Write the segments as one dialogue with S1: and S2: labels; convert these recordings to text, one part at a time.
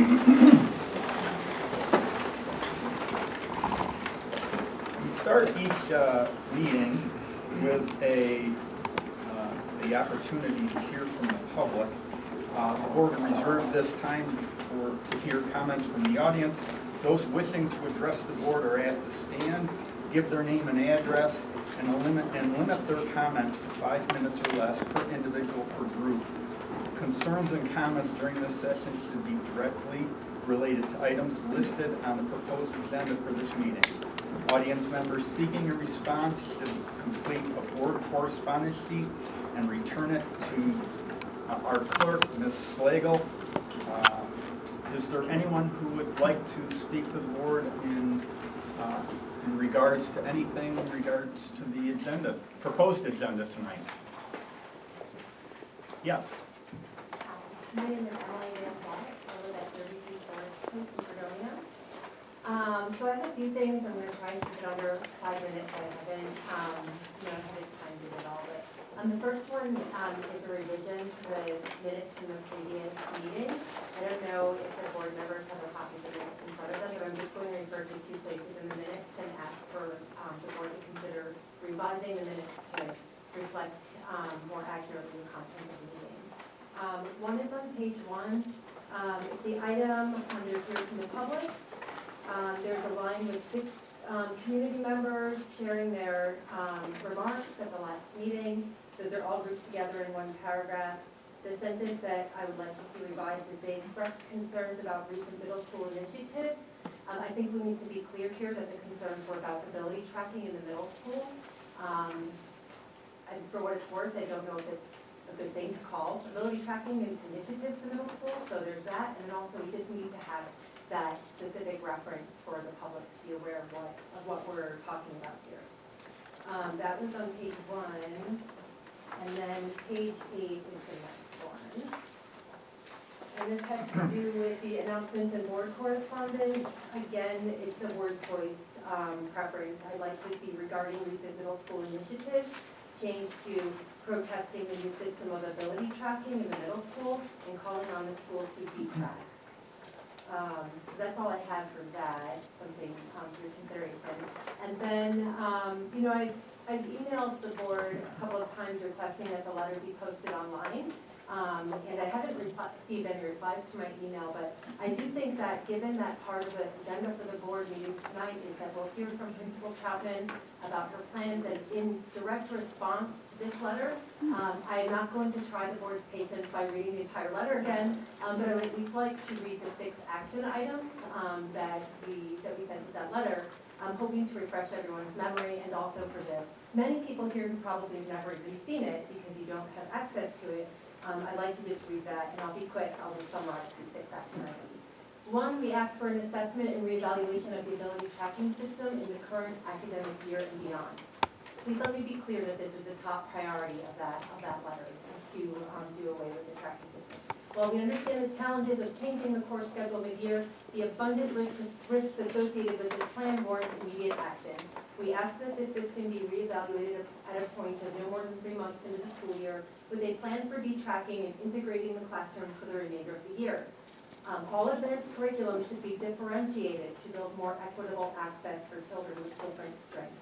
S1: We start each meeting with the opportunity to hear from the public. The board reserved this time to hear comments from the audience. Those wishing to address the board are asked to stand, give their name and address, and limit their comments to 5 minutes or less per individual per group. Concerns and comments during this session should be directly related to items listed on the proposed agenda for this meeting. Audience members seeking a response should complete a board correspondence sheet and return it to our clerk, Ms. Slagle. Is there anyone who would like to speak to the board in regards to anything in regards to the agenda, proposed agenda tonight? Yes.
S2: My name is Emily Van Black. I live at 33 Forest Street in Fredonia. So I have a few things. I'm going to try and keep it under 5 minutes. I haven't had time to do it all. But the first one is a revision to the minutes from the previous meeting. I don't know if the board members have a copy of the minutes in front of them, but I'm just going to refer to 2 places in the minutes and ask for the board to consider revising the minutes to reflect more accurately the content of the meeting. One is on page 1. The item under hear from the public. There's a line with 6 community members sharing their remarks at the last meeting. Those are all grouped together in one paragraph. The sentence that I would like to see revised is they expressed concerns about recent middle school initiatives. I think we need to be clear here that the concerns were about ability tracking in the middle school. And for what it's worth, I don't know if it's a good thing to call ability tracking an initiative for middle school, so there's that. And then also we just need to have that specific reference for the public to be aware of what we're talking about here. That was on page 1. And then page 8 is the next one. And this has to do with the announcements and board correspondence. Again, it's a word choice preference. I'd like to see regarding recent middle school initiatives change to protesting the new system of ability tracking in the middle school and calling on the schools to detrack. So that's all I have for that, something for your consideration. And then, I've emailed the board a couple of times requesting that the letter be posted online. And I haven't received any replies to my email, but I do think that given that part of the agenda for the board meeting tonight is that we'll hear from Principal Troutman about her plans, and in direct response to this letter, I am not going to try the board's patience by reading the entire letter again, but I would at least like to read the 6 action items that we sent with that letter. I'm hoping to refresh everyone's memory, and also for the many people here who probably have never even seen it because you don't have access to it. I'd like to just read that, and I'll be quick. I'll just summarize the 6 action items. 1, we ask for an assessment and reevaluation of the ability tracking system in the current academic year and beyond. Please let me be clear that this is the top priority of that letter, is to do away with the tracking system. While we understand the challenges of changing the course schedule mid-year, the abundant risks associated with this plan warrant immediate action. We ask that this system be reevaluated at a point of no more than 3 months into the school year, with a plan for detracking and integrating the classroom for the remainder of the year. All advanced curriculum should be differentiated to build more equitable access for children with different strengths.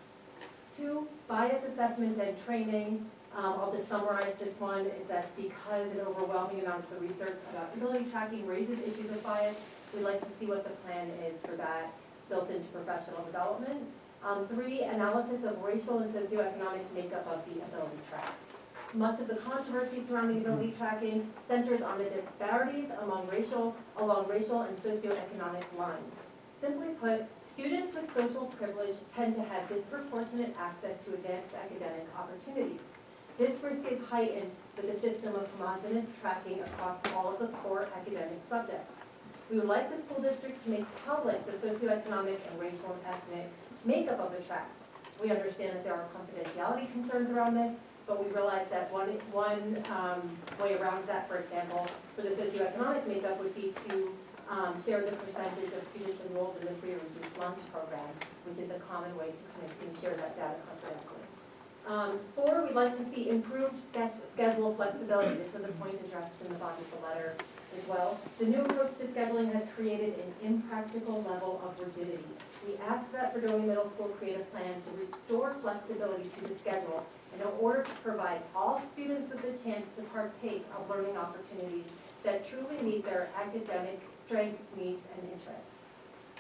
S2: 2, bias assessment and training. I'll just summarize this one, is that because an overwhelming amount of the research about ability tracking raises issues of bias, we'd like to see what the plan is for that built into professional development. 3, analysis of racial and socioeconomic makeup of the ability tracks. Much of the controversy surrounding ability tracking centers on the disparities along racial and socioeconomic lines. Simply put, students with social privilege tend to have disproportionate access to advanced academic opportunities. This risk is heightened with a system of homogeneous tracking across all of the core academic subjects. We would like the school district to make public the socioeconomic and racial and ethnic makeup of the tracks. We understand that there are confidentiality concerns around this, but we realize that one way around that, for example, for the socioeconomic makeup would be to share the percentage of students enrolled in the free or reduced lunch program, which is a common way to kind of share that data confidentially. 4, we'd like to see improved schedule flexibility. This was a point addressed in the body of the letter. as well. The new approach to scheduling has created an impractical level of rigidity. We ask that Fredonia Middle School create a plan to restore flexibility to the schedule in order to provide all students with the chance to partake of learning opportunities that truly meet their academic strengths, needs, and interests.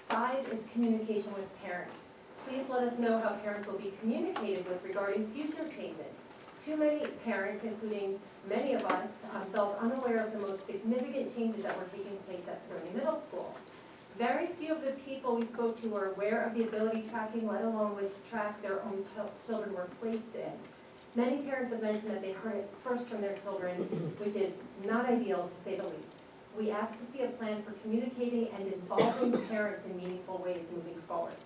S2: 5 is communication with parents. Please let us know how parents will be communicated with regarding future changes. Too many parents, including many of us, felt unaware of the most significant changes that were taking place at Fredonia Middle School. Very few of the people we spoke to were aware of the ability tracking, let alone which track their own children were placed in. Many parents have mentioned that they heard it first from their children, which is not ideal to say the least. We ask to see a plan for communicating and involving parents in meaningful ways moving forward.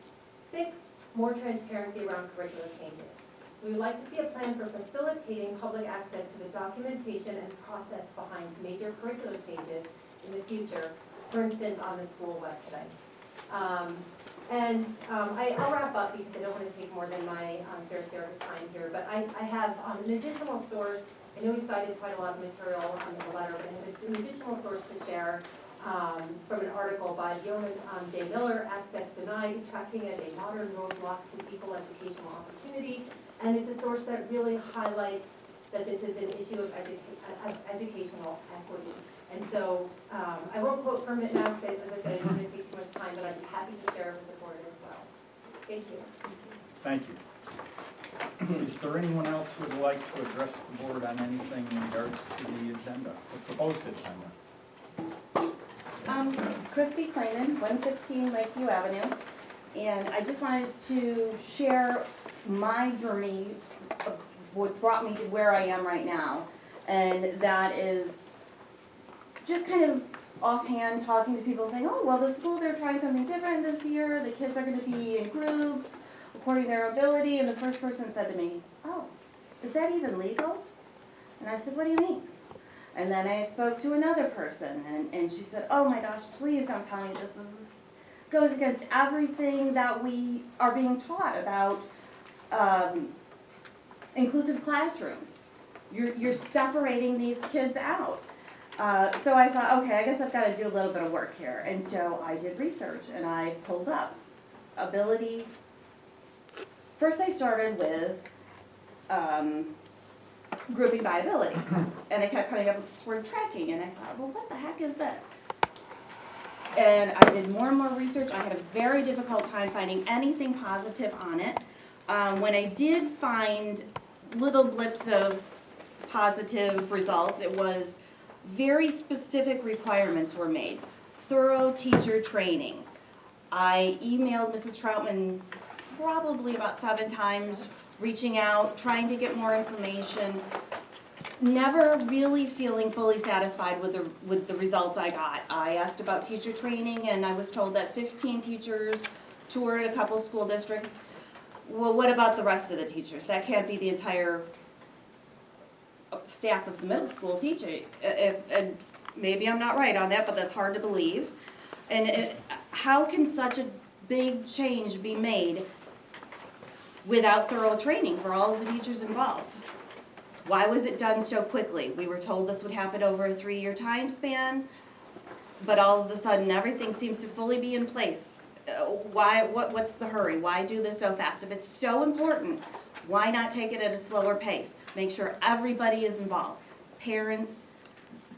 S2: 6, more transparency around curricular changes. We would like to see a plan for facilitating public access to the documentation and process behind major curricular changes in the future, for instance, on the school website. I'll wrap up because I don't want to take more than my fair share of time here, but I have an additional source. I know we cited quite a lot of material in the letter, but I have an additional source to share from an article by Jonas J. Miller, Access Denied, Tracking as a Modern Roadblock to Equal Educational Opportunity. And it's a source that really highlights that this is an issue of educational equity. And so I won't quote from it now because, as I said, it's going to take too much time, but I'd be happy to share it with the board as well. Thank you.
S1: Thank you. Is there anyone else who would like to address the board on anything in regards to the agenda, the proposed agenda?
S3: Christy Clayman, 115 Lakeview Avenue, and I just wanted to share my journey of what brought me to where I am right now, and that is just kind of offhand talking to people saying, oh, well, the school, they're trying something different this year, the kids are going to be in groups according to their ability, and the first person said to me, oh, is that even legal? And I said, what do you mean? And then I spoke to another person, and she said, oh my gosh, please don't tell me this. This goes against everything that we are being taught about inclusive classrooms. You're separating these kids out. So I thought, okay, I guess I've got to do a little bit of work here. And so I did research, and I pulled up ability. First I started with grouping by ability. And I kept coming up with this word tracking, and I thought, well, what the heck is this? And I did more and more research. I had a very difficult time finding anything positive on it. When I did find little blips of positive results, it was very specific requirements were made. Thorough teacher training. I emailed Mrs. Troutman probably about 7 times, reaching out, trying to get more information, never really feeling fully satisfied with the results I got. I asked about teacher training, and I was told that 15 teachers toured a couple school districts. Well, what about the rest of the teachers? That can't be the entire staff of the middle school teaching. And maybe I'm not right on that, but that's hard to believe. And how can such a big change be made without thorough training for all of the teachers involved? Why was it done so quickly? We were told this would happen over a 3-year time span, but all of a sudden everything seems to fully be in place. What's the hurry? Why do this so fast? If it's so important, why not take it at a slower pace? Make sure everybody is involved. Parents,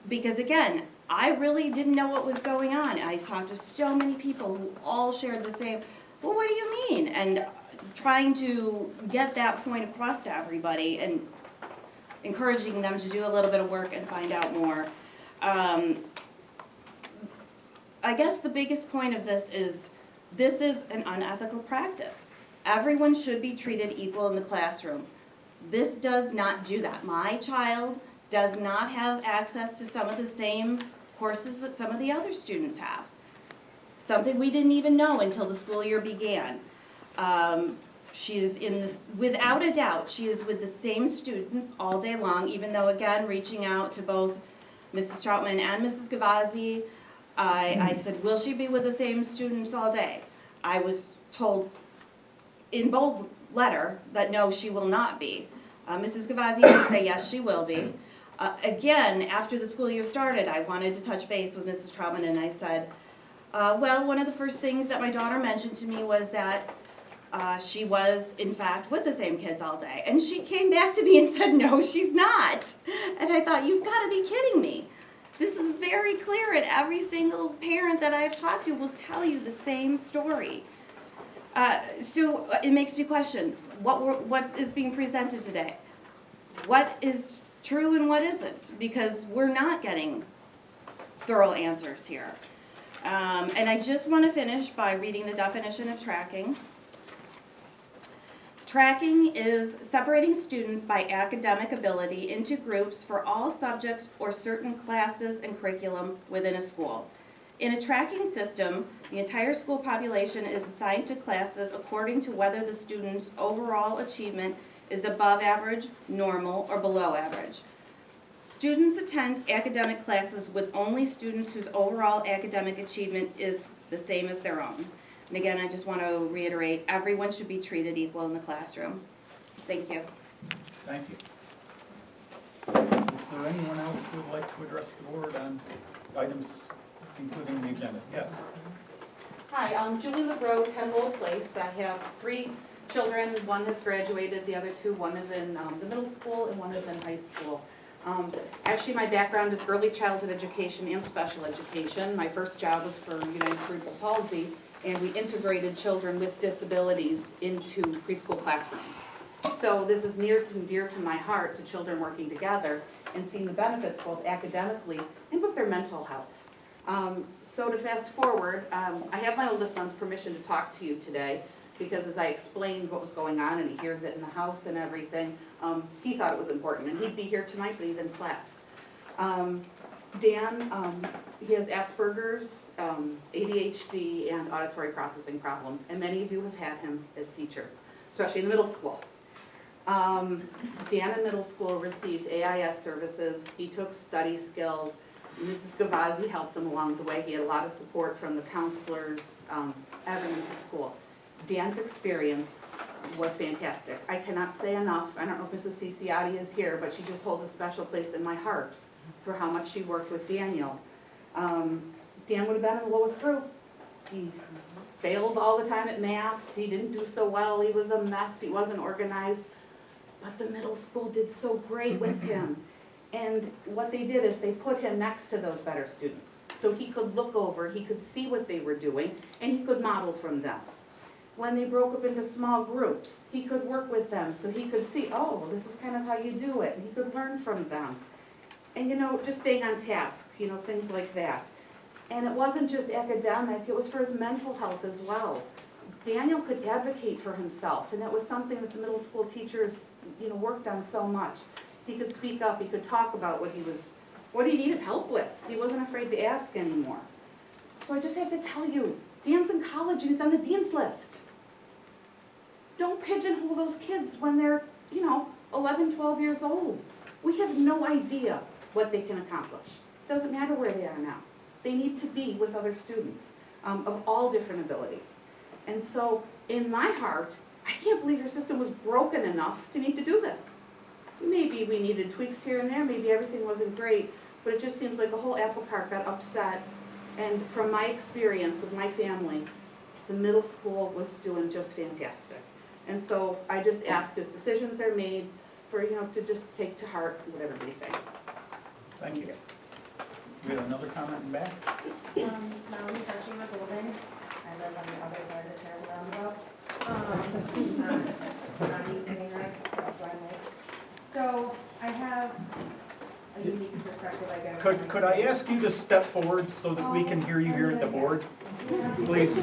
S3: because again, I really didn't know what was going on. I talked to so many people who all shared the same, well, what do you mean? And trying to get that point across to everybody and encouraging them to do a little bit of work and find out more. I guess the biggest point of this is an unethical practice. Everyone should be treated equal in the classroom. This does not do that. My child does not have access to some of the same courses that some of the other students have. Something we didn't even know until the school year began. She is in this, without a doubt, she is with the same students all day long, even though, again, reaching out to both Mrs. Troutman and Mrs. Gavazzi, I said, will she be with the same students all day? I was told in bold letter that no, she will not be. Mrs. Gavazzi did say yes, she will be. Again, after the school year started, I wanted to touch base with Mrs. Trautman, and I said, well, one of the first things that my daughter mentioned to me was that she was, in fact, with the same kids all day. And she came back to me and said, no, she's not. And I thought, you've got to be kidding me. This is very clear, and every single parent that I've talked to will tell you the same story. So it makes me question, what is being presented today? What is true and what isn't? Because we're not getting thorough answers here. And I just want to finish by reading the definition of tracking. Tracking is separating students by academic ability into groups for all subjects or certain classes and curriculum within a school. In a tracking system, the entire school population is assigned to classes according to whether the student's overall achievement is above average, normal, or below average. Students attend academic classes with only students whose overall academic achievement is the same as their own. And again, I just want to reiterate, everyone should be treated equal in the classroom. Thank you.
S1: Thank you. Is there anyone else who would like to address the board on items including the agenda? Yes.
S4: Hi, I'm Julie LeBreau, 10 Lowell Place. I have 3 children. One has graduated, the other 2, one is in the middle school and one is in high school. Actually, my background is early childhood education and special education. My first job was for United Cerebral Palsy, and we integrated children with disabilities into preschool classrooms. So this is near and dear to my heart, to children working together and seeing the benefits both academically and with their mental health. So to fast forward, I have my oldest son's permission to talk to you today because as I explained what was going on and he hears it in the house and everything, he thought it was important and he'd be here tonight, but he's in class. Dan, he has Asperger's, ADHD, and auditory processing problems, and many of you have had him as teachers, especially in the middle school. Dan in middle school received AIS services. He took study skills. Mrs. Gavazzi helped him along the way. He had a lot of support from the counselors, everyone at the school. Dan's experience was fantastic. I cannot say enough. I don't know if Mrs. Ciciotti is here, but she just holds a special place in my heart for how much she worked with Daniel. Dan would have been in the lowest group. He failed all the time at math. He didn't do so well. He was a mess. He wasn't organized. But the middle school did so great with him. And what they did is they put him next to those better students. So he could look over, he could see what they were doing, and he could model from them. When they broke up into small groups, he could work with them so he could see, oh, this is kind of how you do it. And he could learn from them. And just staying on task, things like that. And it wasn't just academic, it was for his mental health as well. Daniel could advocate for himself, and that was something that the middle school teachers, worked on so much. He could speak up, he could talk about what he needed help with. He wasn't afraid to ask anymore. So I just have to tell you, Dan's in college and he's on the dean's list. Don't pigeonhole those kids when they're, 11, 12 years old. We have no idea what they can accomplish. Doesn't matter where they are now. They need to be with other students of all different abilities. And so, in my heart, I can't believe your system was broken enough to need to do this. Maybe we needed tweaks here and there, maybe everything wasn't great, but it just seems like a whole apple cart got upset. And from my experience with my family, the middle school was doing just fantastic. And so I just ask as decisions are made for, to just take to heart what everybody's saying.
S1: Thank you. We have another comment in back.
S5: Melanie Karshima Golden. I live on the other side of the Terrible Roundabout. On East Main Road, South Glen Lake. So I have a unique perspective, I guess.
S1: Could I ask you to step forward so that we can hear you here at the board? Please.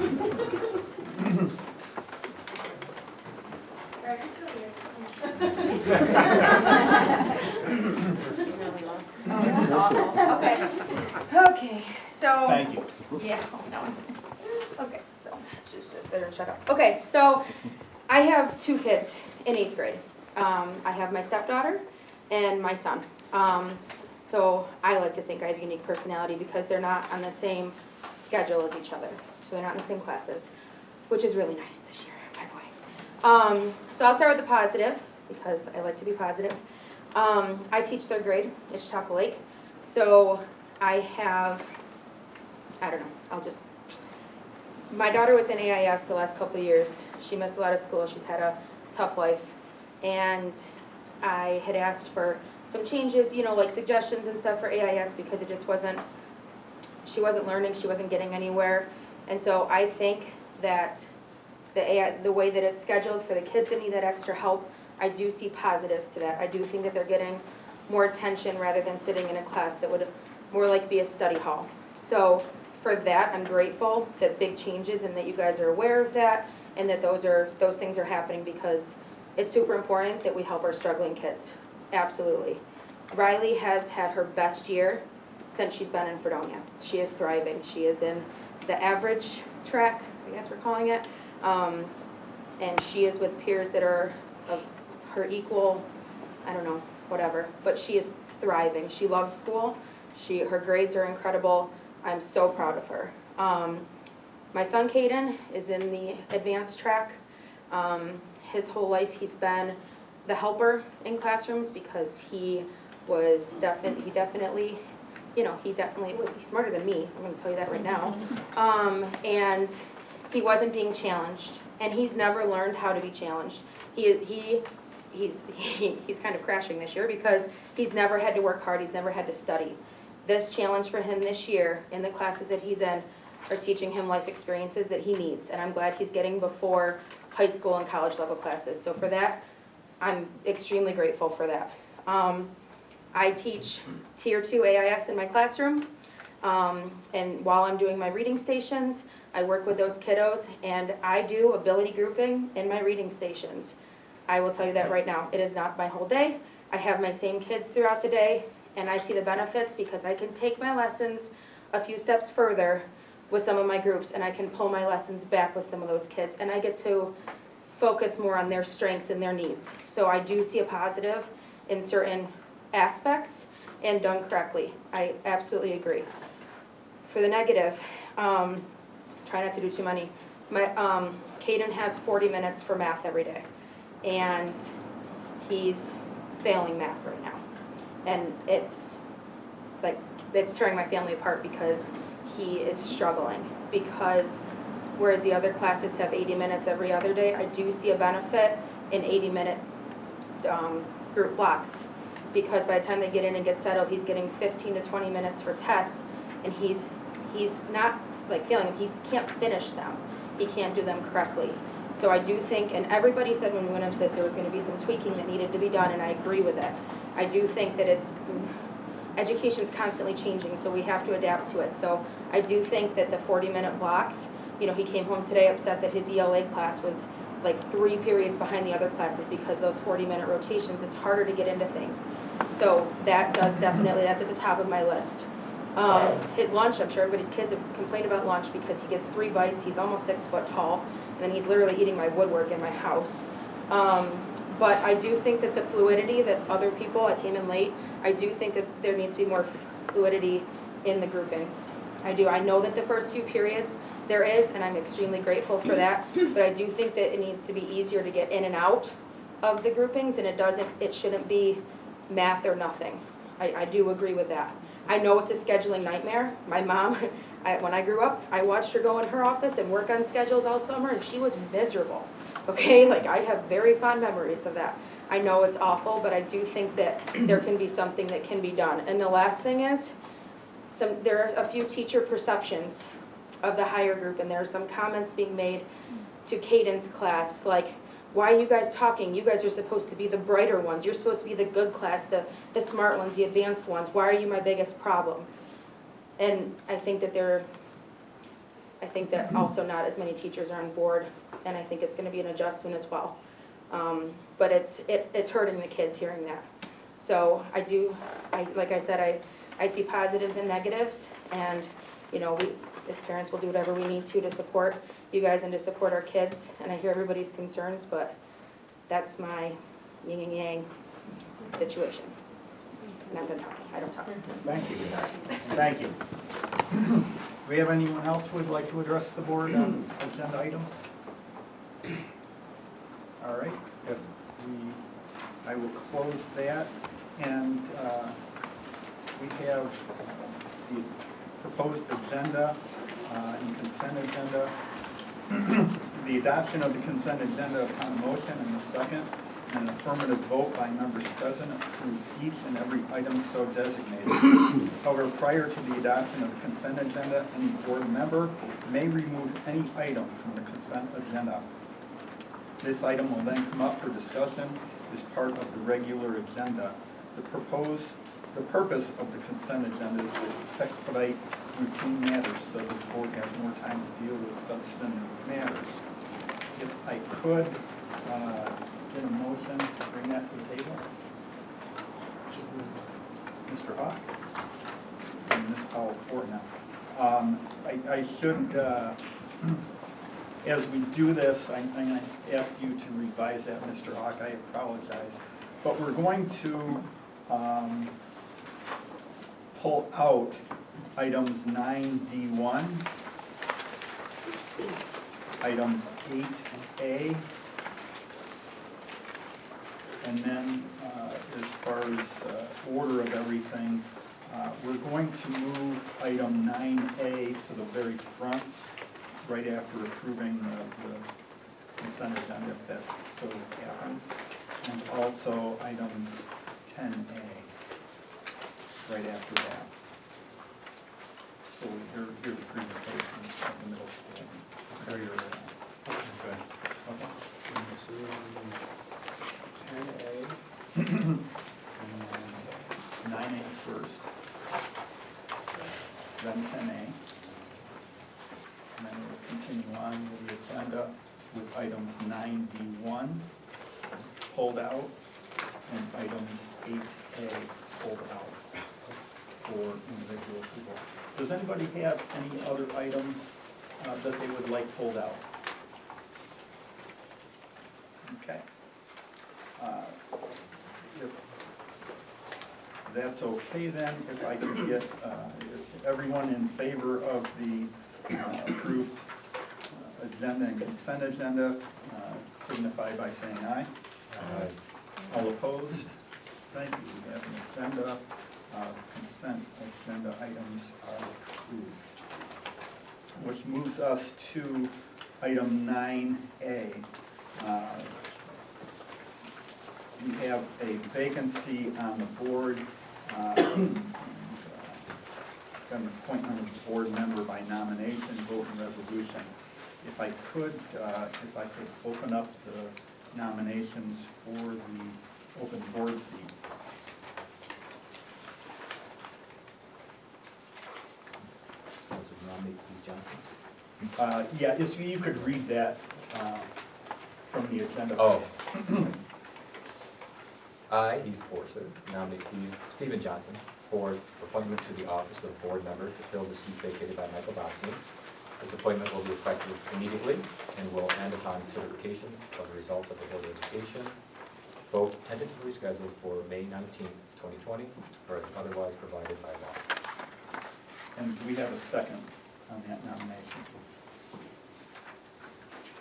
S5: Okay, so.
S1: Thank you.
S5: Yeah, no. Okay, so, just better shut up. Okay, so I have 2 kids in 8th grade. I have my stepdaughter and my son. So I like to think I have a unique personality because they're not on the same schedule as each other. So they're not in the same classes, which is really nice this year, by the way. So I'll start with the positive because I like to be positive. I teach third grade at Chautauqua Lake, so I don't know, my daughter was in AIS the last couple of years. She missed a lot of school, she's had a tough life, and I had asked for some changes, like suggestions and stuff for AIS because it just she wasn't learning, she wasn't getting anywhere. And so I think that the way that it's scheduled for the kids that need that extra help, I do see positives to that. I do think that they're getting more attention rather than sitting in a class that would more like be a study hall. So for that, I'm grateful that big changes and that you guys are aware of that and that those things are happening because it's super important that we help our struggling kids. Absolutely. Riley has had her best year since she's been in Fredonia. She is thriving. She is in the average track, I guess we're calling it. And she is with peers that are of her equal, I don't know, whatever. But she is thriving. She loves school. Her grades are incredible. I'm so proud of her. My son Caden is in the advanced track. His whole life he's been the helper in classrooms because he's smarter than me, I'm going to tell you that right now. And he wasn't being challenged, and he's never learned how to be challenged. He's kind of crashing this year because he's never had to work hard, he's never had to study. This challenge for him this year in the classes that he's in are teaching him life experiences that he needs, and I'm glad he's getting before high school and college level classes. So for that, I'm extremely grateful for that. I teach Tier 2 AIS in my classroom, and while I'm doing my reading stations, I work with those kiddos, and I do ability grouping in my reading stations. I will tell you that right now. It is not my whole day. I have my same kids throughout the day, and I see the benefits because I can take my lessons a few steps further with some of my groups, and I can pull my lessons back with some of those kids, and I get to focus more on their strengths and their needs. So I do see a positive in certain aspects and done correctly. I absolutely agree. For the negative, try not to do too many. Caden has 40 minutes for math every day, and he's failing math right now. And it's tearing my family apart because he is struggling. Because whereas the other classes have 80 minutes every other day, I do see a benefit in 80-minute group blocks. Because by the time they get in and get settled, he's getting 15 to 20 minutes for tests, and he's not failing them. He can't finish them. He can't do them correctly. So I do think, and everybody said when we went into this there was going to be some tweaking that needed to be done, and I agree with it. I do think that education's constantly changing, so we have to adapt to it. So I do think that the 40-minute blocks, he came home today upset that his ELA class was 3 periods behind the other classes because those 40-minute rotations, it's harder to get into things. So that does definitely, that's at the top of my list. His lunch, I'm sure everybody's kids have complained about lunch because he gets 3 bites, he's almost 6 foot tall, and then he's literally eating my woodwork in my house. But I do think that the fluidity that other people, I came in late, I do think that there needs to be more fluidity in the groupings. I do. I know that the first few periods there is, and I'm extremely grateful for that, but I do think that it needs to be easier to get in and out of the groupings, and it shouldn't be math or nothing. I do agree with that. I know it's a scheduling nightmare. My mom, when I grew up, I watched her go in her office and work on schedules all summer, and she was miserable. Okay, I have very fond memories of that. I know it's awful, but I do think that there can be something that can be done. And the last thing is, there are a few teacher perceptions of the higher group, and there are some comments being made to Caden's class, like, why are you guys talking? You guys are supposed to be the brighter ones. You're supposed to be the good class, the smart ones, the advanced ones. Why are you my biggest problems? And I think that also not as many teachers are on board, and I think it's going to be an adjustment as well. But it's hurting the kids hearing that. So like I said, I see positives and negatives, and we as parents will do whatever we need to support you guys and to support our kids. And I hear everybody's concerns, but that's my yin and yang situation. And I'm done talking. I don't talk.
S1: Thank you. Thank you. Do we have anyone else who would like to address the board on agenda items? All right. I will close that. And we have the proposed agenda and consent agenda. The adoption of the consent agenda upon motion and the second, and an affirmative vote by members present approves each and every item so designated. However, prior to the adoption of the consent agenda, any board member may remove any item from the consent agenda. This item will then come up for discussion as part of the regular agenda. The purpose of the consent agenda is to expedite routine matters so that the board has more time to deal with substantive matters. If I could get a motion to bring that to the table. Mr. Hawk and Ms. Powell Fortnell. I should, as we do this, I'm going to ask you to revise that, Mr. Hawk. I apologize. But we're going to pull out items 9D1, items 8A, and then as far as order of everything, we're going to move item 9A to the very front, right after approving the consent agenda, if that so happens, and also items 10A, right after that. So we hear the presentation of the middle school. There you're at.
S6: Okay.
S1: Okay.
S6: 10A.
S1: 9A first, then 10A. And then we'll continue on with the agenda with items 9D1 pulled out and items 8A pulled out for individual approval. Does anybody have any other items that they would like pulled out? Okay. If that's okay then, if I could get everyone in favor of the approved agenda and consent agenda, signify by saying aye.
S6: Aye.
S1: All opposed? Thank you. We have an agenda. Consent agenda items are approved. Which moves us to item 9A. We have a vacancy on the board. An appointment of the board member by nomination, vote, and resolution. If I could open up the nominations for the open board seat.
S6: Nominate Steve Johnson.
S1: Yeah, if you could read that from the agenda.
S7: Oh.
S1: please.
S7: I, Heath Forster, nominate Stephen Johnson for appointment to the office of board member to fill the seat vacated by Michael Boxley. This appointment will be effective immediately and will end upon certification of the results of the Board of Education. Vote tentatively scheduled for May 19th, 2020, or as otherwise provided by law.
S1: And do we have a second on that nomination?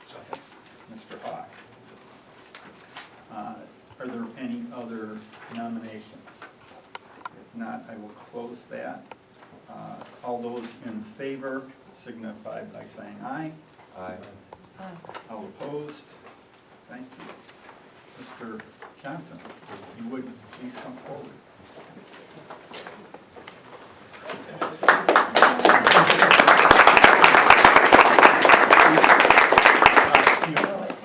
S6: Second.
S1: Mr. Hawk. Are there any other nominations? If not, I will close that. All those in favor signify by saying aye.
S7: Aye.
S1: All opposed? Thank you. Mr. Johnson, if you would please come forward.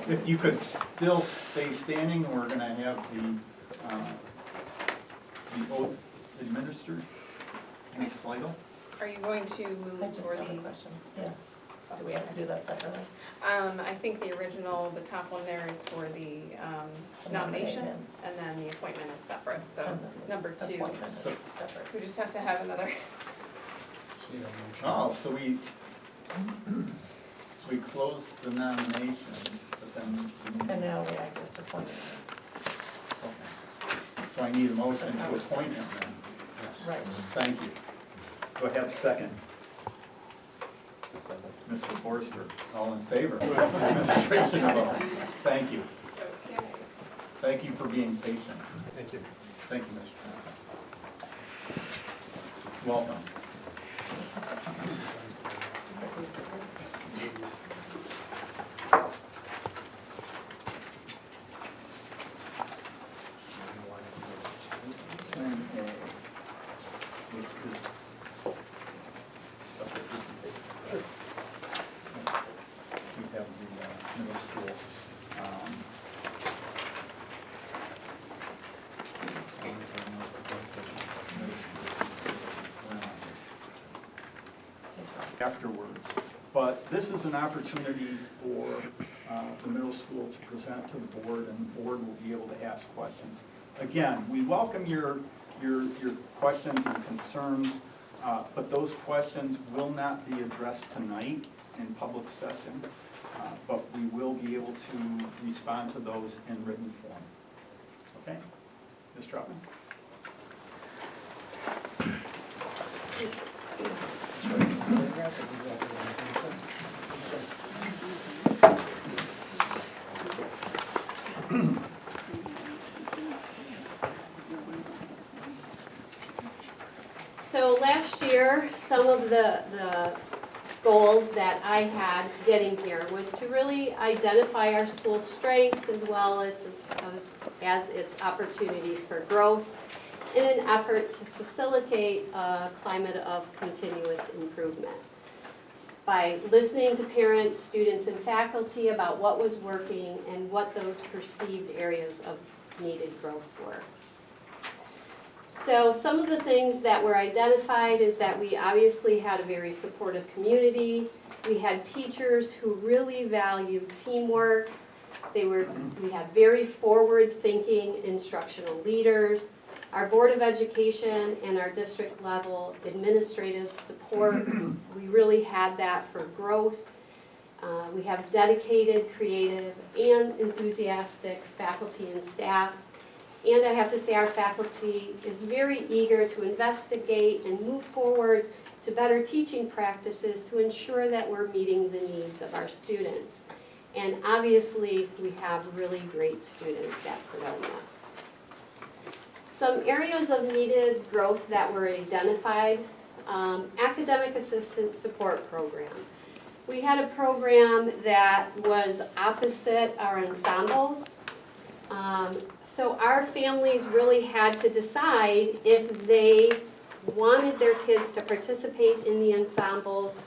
S1: If you could still stay standing, we're going to have the oath administered. Ms. Sligo?
S8: Are you going to move
S9: I just
S8: for
S9: have a
S8: the,
S9: question, yeah. Do we have to do that separately?
S8: I think the original, the top one there is for the nomination,
S9: Nomination.
S8: and then the appointment is separate, so
S9: And then this
S8: number 2.
S9: appointment is
S1: So-
S9: separate.
S8: We just have to have another,
S1: Oh, so we closed the nomination, but then.
S9: And now we have just appointed.
S1: Okay. So I need a motion
S9: That's how
S1: to
S9: it's-
S1: appoint him then.
S9: Right.
S1: Thank you. Do I have a second?
S7: Second.
S1: Mr. Forster, all in favor? Administration vote. Thank you. Thank you for being patient.
S6: Thank you.
S1: Thank you, Mr. Johnson. Welcome. We have the middle school. Afterwards, but this is an opportunity for the middle school to present to the board, and the board will be able to ask questions. Again, we welcome your questions and concerns, but those questions will not be addressed tonight in public session, but we will be able to respond to those in written form. Okay? Ms. Troutman?
S10: So last year, some of the goals that I had getting here was to really identify our school's strengths as well as its opportunities for growth in an effort to facilitate a climate of continuous improvement. By listening to parents, students, and faculty about what was working and what those perceived areas of needed growth were. So some of the things that were identified is that we obviously had a very supportive community. We had teachers who really valued teamwork. We had very forward-thinking instructional leaders. Our Board of Education and our district level administrative support, we really had that for growth. We have dedicated, creative, and enthusiastic faculty and staff. And I have to say our faculty is very eager to investigate and move forward to better teaching practices to ensure that we're meeting the needs of our students. And obviously, we have really great students at Fredonia. Some areas of needed growth that were identified, academic assistance support program. We had a program that was opposite our ensembles. So our families really had to decide if they wanted their kids to participate in the ensembles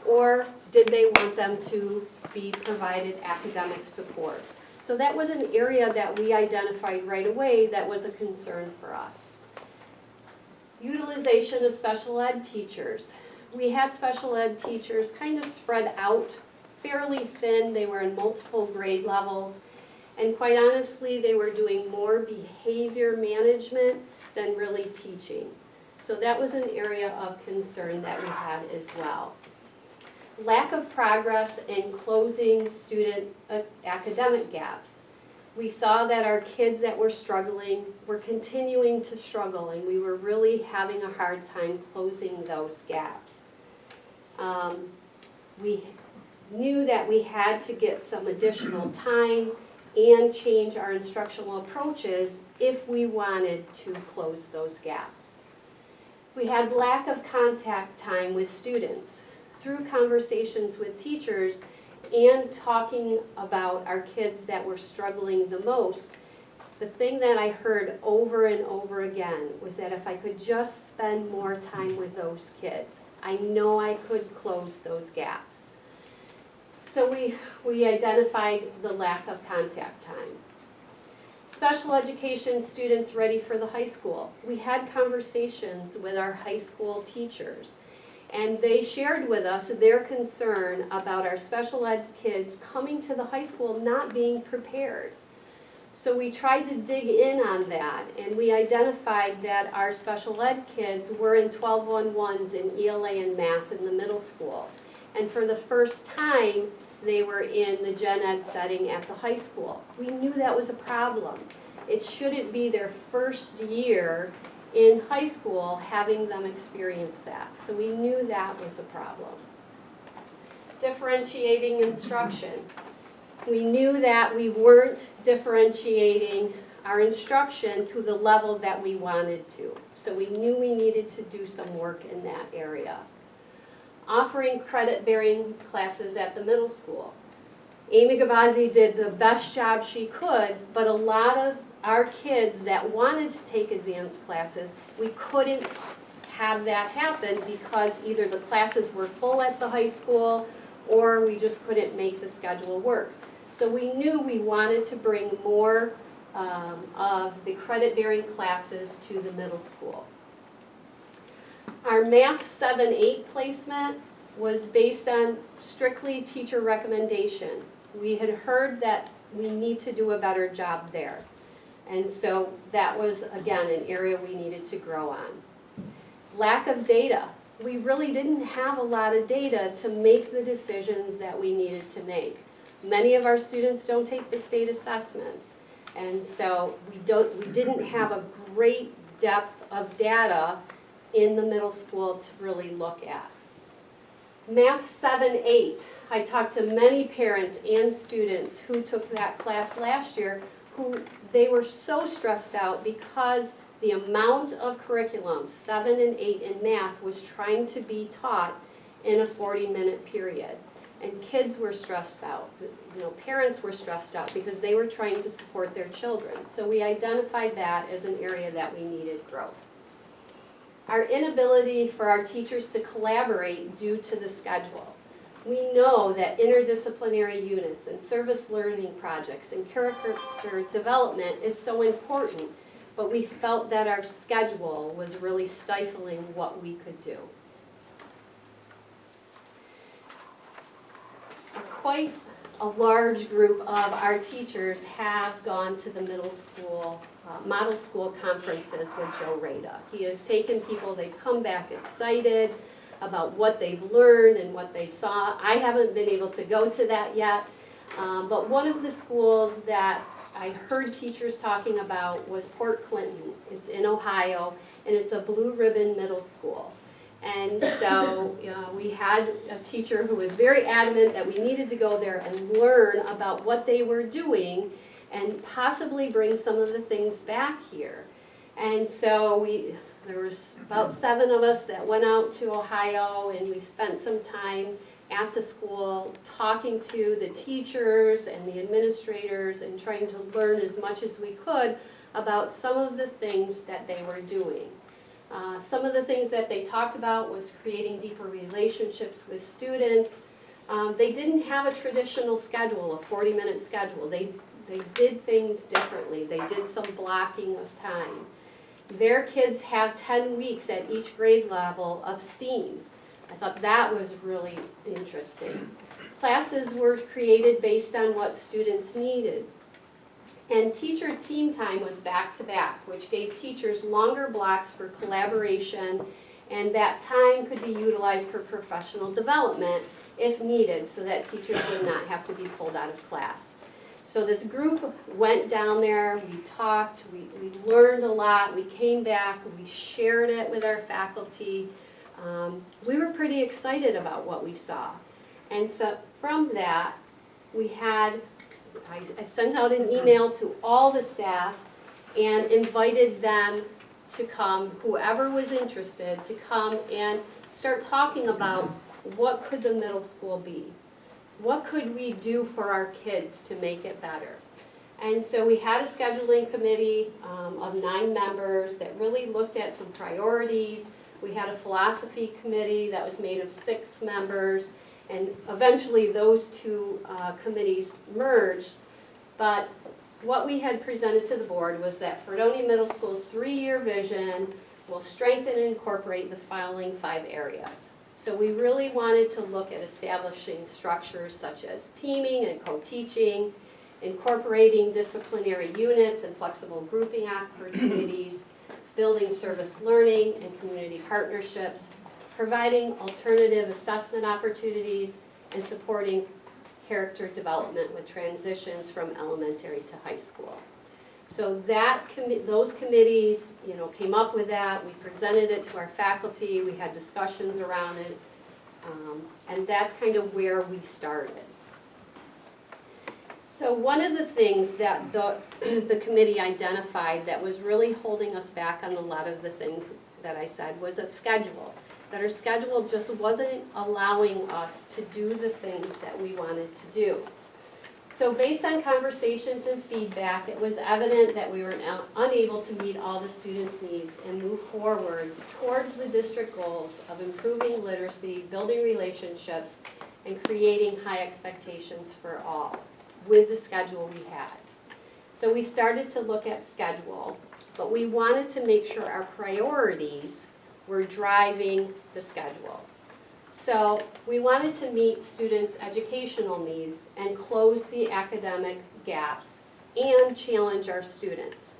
S10: or did they want them to be provided academic support. So that was an area that we identified right away that was a concern for us. Utilization of special ed teachers. We had special ed teachers kind of spread out, fairly thin. They were in multiple grade levels. And quite honestly, they were doing more behavior management than really teaching. So that was an area of concern that we had as well. Lack of progress in closing student academic gaps. We saw that our kids that were struggling were continuing to struggle, and we were really having a hard time closing those gaps. We knew that we had to get some additional time and change our instructional approaches if we wanted to close those gaps. We had lack of contact time with students. Through conversations with teachers and talking about our kids that were struggling the most, the thing that I heard over and over again was that if I could just spend more time with those kids, I know I could close those gaps. So we identified the lack of contact time. Special education students ready for the high school. We had conversations with our high school teachers, and they shared with us their concern about our special ed kids coming to the high school not being prepared. So we tried to dig in on that, and we identified that our special ed kids were in 12-1-1s in ELA and math in the middle school. And for the first time, they were in the gen ed setting at the high school. We knew that was a problem. It shouldn't be their first year in high school having them experience that. So we knew that was a problem. Differentiating instruction. We knew that we weren't differentiating our instruction to the level that we wanted to. So we knew we needed to do some work in that area. Offering credit-bearing classes at the middle school. Amy Gavazzi did the best job she could, but a lot of our kids that wanted to take advanced classes, we couldn't have that happen because either the classes were full at the high school or we just couldn't make the schedule work. So we knew we wanted to bring more of the credit-bearing classes to the middle school. Our Math 7-8 placement was based on strictly teacher recommendation. We had heard that we need to do a better job there. And so that was, again, an area we needed to grow on. Lack of data. We really didn't have a lot of data to make the decisions that we needed to make. Many of our students don't take the state assessments. And so we didn't have a great depth of data in the middle school to really look at. Math 7-8. I talked to many parents and students who took that class last year who they were so stressed out because the amount of curriculum, 7 and 8 in math, was trying to be taught in a 40-minute period. And kids were stressed out. Parents were stressed out because they were trying to support their children. So we identified that as an area that we needed growth. Our inability for our teachers to collaborate due to the schedule. We know that interdisciplinary units and service learning projects and character development is so important, but we felt that our schedule was really stifling what we could do. Quite a large group of our teachers have gone to the middle school, model school conferences with Joe Rada. He has taken people, they've come back excited about what they've learned and what they saw. I haven't been able to go to that yet, but one of the schools that I heard teachers talking about was Port Clinton. It's in Ohio, and it's a blue ribbon middle school. And so we had a teacher who was very adamant that we needed to go there and learn about what they were doing and possibly bring some of the things back here. And so there was about 7 of us that went out to Ohio, and we spent some time at the school talking to the teachers and the administrators and trying to learn as much as we could about some of the things that they were doing. Some of the things that they talked about was creating deeper relationships with students. They didn't have a traditional schedule, a 40-minute schedule. They did things differently. They did some blocking of time. Their kids have 10 weeks at each grade level of STEAM. I thought that was really interesting. Classes were created based on what students needed. And teacher team time was back-to-back, which gave teachers longer blocks for collaboration, and that time could be utilized for professional development if needed, so that teachers would not have to be pulled out of class. So this group went down there, we talked, we learned a lot, we came back, we shared it with our faculty. We were pretty excited about what we saw. And so from that, I sent out an email to all the staff and invited them to come, whoever was interested, to come and start talking about what could the middle school be? What could we do for our kids to make it better? And so we had a scheduling committee of 9 members that really looked at some priorities. We had a philosophy committee that was made of 6 members. And eventually those 2 committees merged. But what we had presented to the board was that Fredonia Middle School's 3-year vision will strengthen and incorporate the following 5 areas. So we really wanted to look at establishing structures such as teaming and co-teaching, incorporating disciplinary units and flexible grouping opportunities, building service learning and community partnerships, providing alternative assessment opportunities, and supporting character development with transitions from elementary to high school. So those committees, came up with that. We presented it to our faculty. We had discussions around it, and that's kind of where we started. So one of the things that the committee identified that was really holding us back on a lot of the things that I said was a schedule. That our schedule just wasn't allowing us to do the things that we wanted to do. So based on conversations and feedback, it was evident that we were unable to meet all the students' needs and move forward towards the district goals of improving literacy, building relationships, and creating high expectations for all with the schedule we had. So we started to look at schedule, but we wanted to make sure our priorities were driving the schedule. So we wanted to meet students' educational needs and close the academic gaps and challenge our students.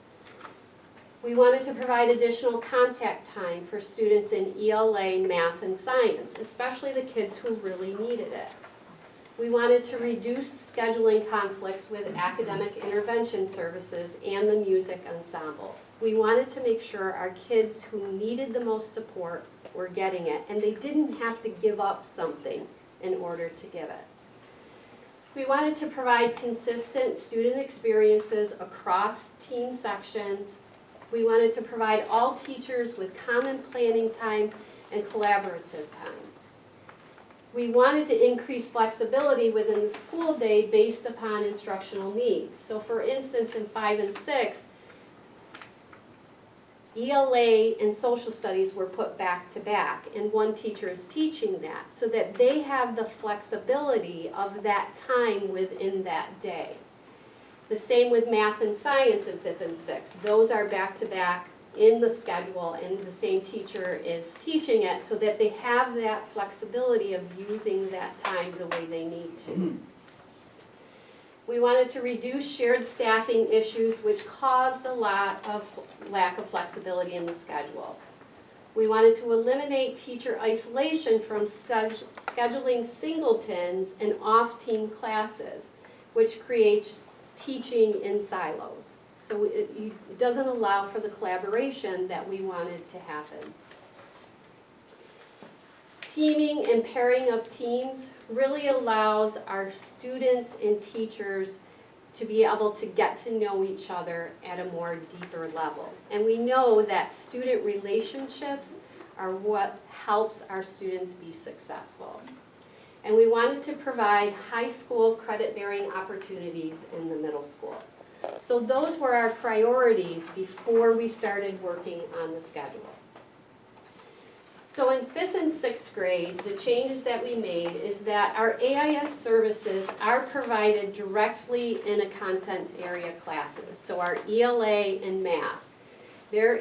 S10: We wanted to provide additional contact time for students in ELA, math, and science, especially the kids who really needed it. We wanted to reduce scheduling conflicts with academic intervention services and the music ensembles. We wanted to make sure our kids who needed the most support were getting it, and they didn't have to give up something in order to give it. We wanted to provide consistent student experiences across team sections. We wanted to provide all teachers with common planning time and collaborative time. We wanted to increase flexibility within the school day based upon instructional needs. So for instance, in 5 and 6, ELA and social studies were put back to back, and one teacher is teaching that so that they have the flexibility of that time within that day. The same with math and science in 5th and 6th. Those are back to back in the schedule, and the same teacher is teaching it so that they have that flexibility of using that time the way they need to. We wanted to reduce shared staffing issues, which caused a lot of lack of flexibility in the schedule. We wanted to eliminate teacher isolation from scheduling singletons and off-team classes, which creates teaching in silos. So it doesn't allow for the collaboration that we wanted to happen. Teaming and pairing of teams really allows our students and teachers to be able to get to know each other at a more deeper level. And we know that student relationships are what helps our students be successful. And we wanted to provide high school credit-bearing opportunities in the middle school. So those were our priorities before we started working on the schedule. So in 5th and 6th grade, the changes that we made is that our AIS services are provided directly in a content area classes. So our ELA and math, they're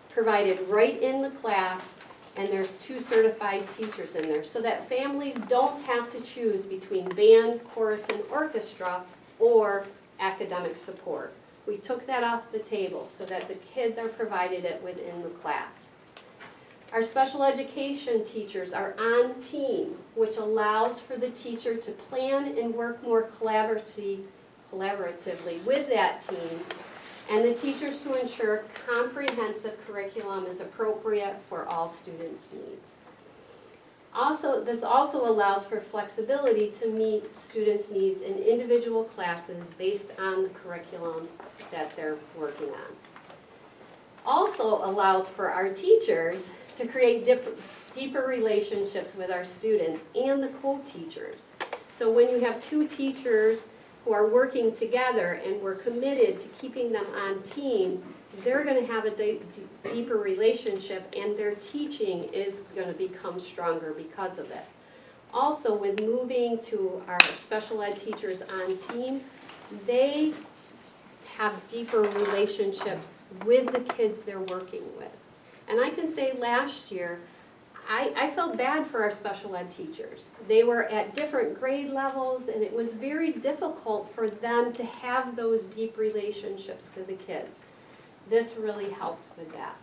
S10: provided right in the class, and there's 2 certified teachers in there so that families don't have to choose between band, chorus, and orchestra or academic support. We took that off the table so that the kids are provided it within the class. Our special education teachers are on team, which allows for the teacher to plan and work more collaboratively with that team, and the teachers to ensure comprehensive curriculum is appropriate for all students' needs. This also allows for flexibility to meet students' needs in individual classes based on the curriculum that they're working on. Also allows for our teachers to create deeper relationships with our students and the co-teachers. So when you have 2 teachers who are working together and we're committed to keeping them on team, they're going to have a deeper relationship, and their teaching is going to become stronger because of it. Also, with moving to our special ed teachers on team, they have deeper relationships with the kids they're working with. And I can say last year, I felt bad for our special ed teachers. They were at different grade levels, and it was very difficult for them to have those deep relationships with the kids. This really helped with that.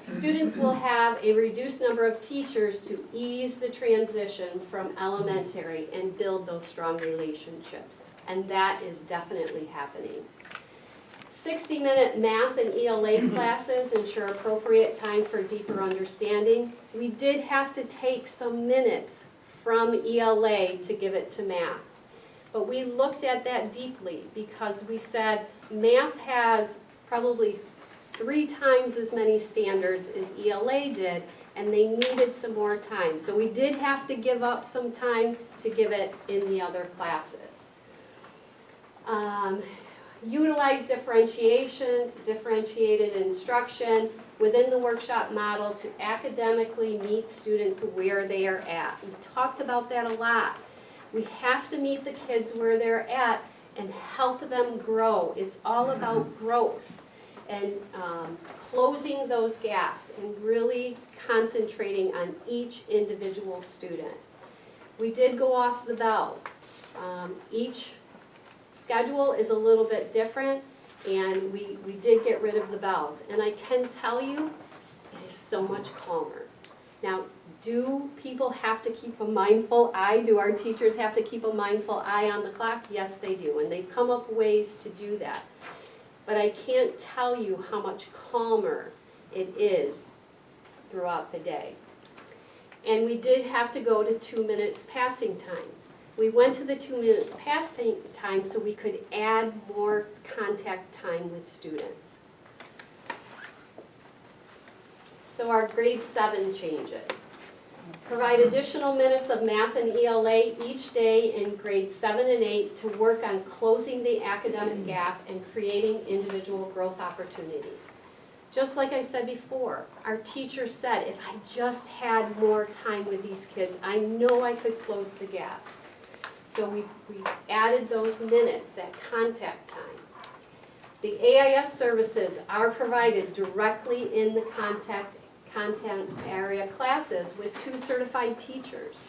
S10: Students will have a reduced number of teachers to ease the transition from elementary and build those strong relationships, and that is definitely happening. 60-minute math and ELA classes ensure appropriate time for deeper understanding. We did have to take some minutes from ELA to give it to math. But we looked at that deeply because we said math has probably 3 times as many standards as ELA did, and they needed some more time. So we did have to give up some time to give it in the other classes. Utilize differentiation, differentiated instruction within the workshop model to academically meet students where they are at. We talked about that a lot. We have to meet the kids where they're at and help them grow. It's all about growth and closing those gaps and really concentrating on each individual student. We did go off the bells. Each schedule is a little bit different, and we did get rid of the bells. And I can tell you, it is so much calmer. Now, do people have to keep a mindful eye? Do our teachers have to keep a mindful eye on the clock? Yes, they do, and they've come up with ways to do that. But I can't tell you how much calmer it is throughout the day. And we did have to go to 2 minutes passing time. We went to the 2 minutes passing time so we could add more contact time with students. So our grade 7 changes. Provide additional minutes of math and ELA each day in grades 7 and 8 to work on closing the academic gap and creating individual growth opportunities. Just like I said before, our teacher said, if I just had more time with these kids, I know I could close the gaps. So we added those minutes, that contact time. The AIS services are provided directly in the content area classes with 2 certified teachers.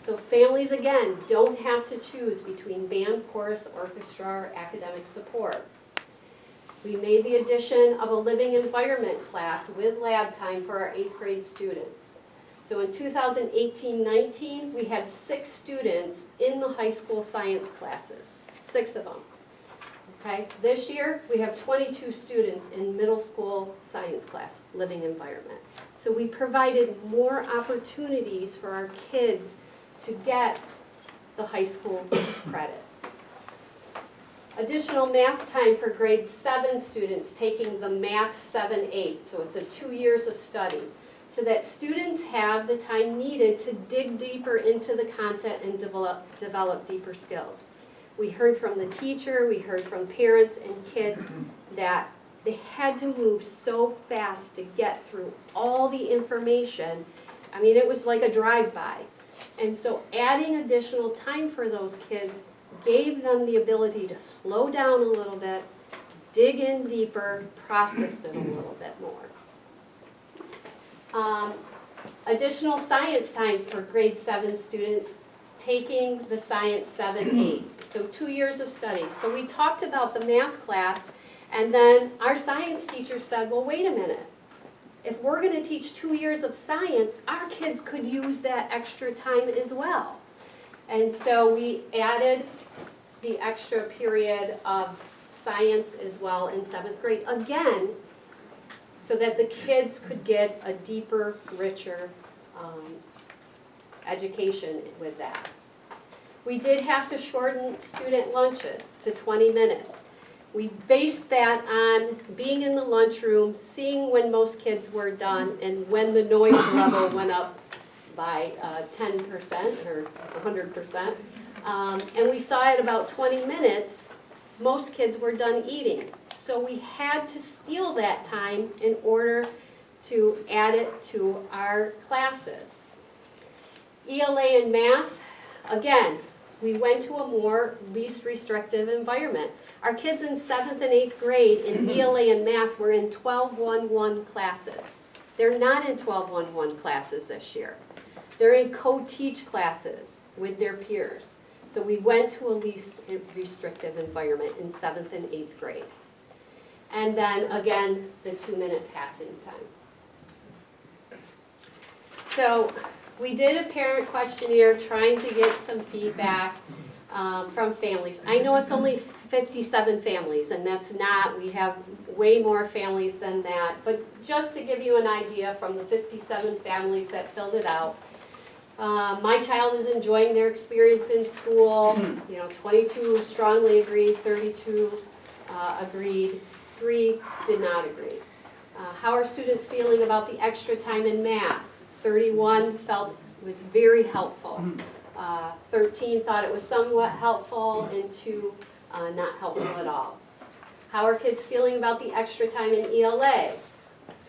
S10: So families, again, don't have to choose between band, chorus, orchestra, or academic support. We made the addition of a living environment class with lab time for our 8th grade students. So in 2018-19, we had 6 students in the high school science classes, 6 of them. Okay, this year we have 22 students in middle school science class, living environment. So we provided more opportunities for our kids to get the high school credit. Additional math time for grade 7 students taking the Math 7-8, so it's a 2 years of study, so that students have the time needed to dig deeper into the content and develop deeper skills. We heard from the teacher, we heard from parents and kids that they had to move so fast to get through all the information. I mean, it was like a drive-by. And so adding additional time for those kids gave them the ability to slow down a little bit, dig in deeper, process it a little bit more. Additional science time for grade 7 students taking the Science 7-8, so 2 years of study. So we talked about the math class, and then our science teacher said, well, wait a minute. If we're going to teach 2 years of science, our kids could use that extra time as well. And so we added the extra period of science as well in 7th grade, again, so that the kids could get a deeper, richer education with that. We did have to shorten student lunches to 20 minutes. We based that on being in the lunchroom, seeing when most kids were done, and when the noise level went up by 10% or 100%. And we saw at about 20 minutes, most kids were done eating. So we had to steal that time in order to add it to our classes. ELA and math, again, we went to a more least restrictive environment. Our kids in 7th and 8th grade in ELA and math were in 12-1-1 classes. They're not in 12-1-1 classes this year. They're in co-teach classes with their peers. So we went to a least restrictive environment in 7th and 8th grade. And then again, the 2-minute passing time. So we did a parent questionnaire trying to get some feedback from families. I know it's only 57 families, and that's not, we have way more families than that. But just to give you an idea from the 57 families that filled it out, My child is enjoying their experience in school. 22 strongly agreed, 32 agreed, 3 did not agree. How are students feeling about the extra time in math? 31 felt it was very helpful. 13 thought it was somewhat helpful, and 2 not helpful at all. How are kids feeling about the extra time in ELA?